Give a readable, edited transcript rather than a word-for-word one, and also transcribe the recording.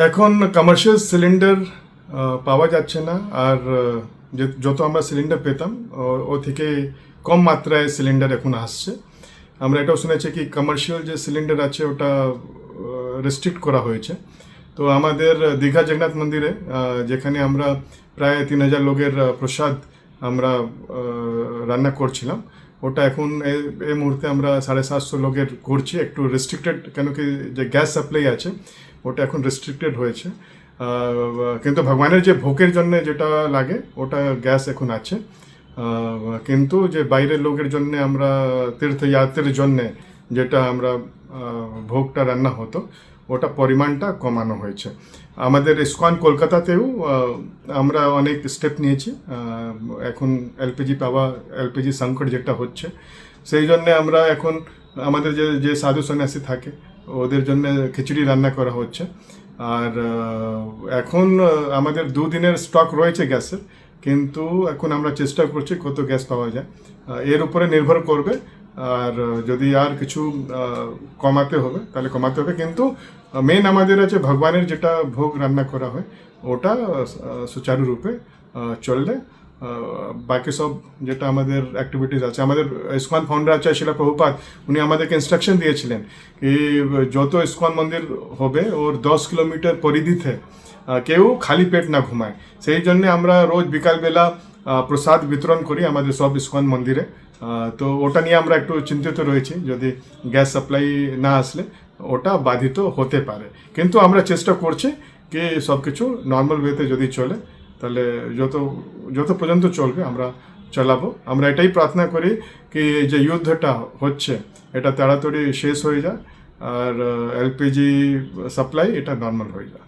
এখন commercial cylinder পাওয়া যাচ্ছে না। আর যত আমরা সিলিন্ডার পেতাম ও থেকে কম মাত্রায় সিলিন্ডার এখন আসছে। আমরা এটাও শুনেছি কি কমার্শিয়াল যে সিলিন্ডার আছে ওটা রেস্ট্রিক্ট করা হয়েছে। তো আমাদের দীঘা জগন্নাথ মন্দিরে যেখানে আমরা প্রায় 3000 লোকের প্রসাদ আমরা রান্না করছিলাম, ওটা এখন এই মুহূর্তে আমরা 750 লোকের করছি। একটু রেস্ট্রিক্টেড, কেন কি যে গ্যাস সাপ্লাই আছে ওটা এখন রেস্ট্রিক্টেড হয়েছে। কিন্তু ভগবানের যে ভোগের জন্য যেটা লাগে ওটা গ্যাস এখন আছে। কিন্তু যে বাইরের লোকের জন্য আমরা তীর্থযাত্রীর জন্যে যেটা আমরা ভোগটা রান্না হতো ওটা পরিমাণটা কমানো হয়েছে। আমাদের ইসকন কলকাতাতেও আমরা অনেক স্টেপ নিয়েছি। এখন এলপিজি সংকট যেটা হচ্ছে, সেই জন্যে আমরা এখন আমাদের যে সাধু সন্ন্যাসী থাকে ওদের জন্য খিচুড়ি রান্না করা হচ্ছে। আর এখন আমাদের 2 দিনের স্টক রয়েছে গ্যাসের, কিন্তু এখন আমরা চেষ্টা করছি কত গ্যাস পাওয়া যায়, এর উপরে নির্ভর করবে। আর যদি আর কিছু কমাতে হবে তাহলে কমাতে হবে, কিন্তু মেন আমাদের আছে ভগবানের যেটা ভোগ রান্না করা হয় ওটা সুচারুরূপে চললে বাকি সব যেটা আমাদের অ্যাক্টিভিটিস আছে। আমাদের ইসকন ফাউন্ডার আছে শিলা প্রভুপাদ, উনি আমাদেরকে ইনস্ট্রাকশন দিয়েছিলেন কি যত ইসকন মন্দির হবে ওর 10 কিলোমিটার পরিধিতে কেউ খালি পেট না ঘুমায়। সেই জন্য আমরা রোজ বিকালবেলা প্রসাদ বিতরণ করি আমাদের সব ইসকন মন্দিরে। তো ওটা নিয়ে আমরা একটু চিন্তিত রয়েছি, যদি গ্যাস সাপ্লাই না আসলে ওটা বাধিত হতে পারে। কিন্তু আমরা চেষ্টা করছি কি সব কিছু নর্মাল ওয়েতে যদি চলে তাহলে যত পর্যন্ত চলবে আমরা চালাবো। আমরা এটাই প্রার্থনা করি কি যে যুদ্ধটা হচ্ছে এটা তাড়াতাড়ি শেষ হয়ে যায় আর এলপিজি সাপ্লাই এটা নর্মাল হয়ে যায়।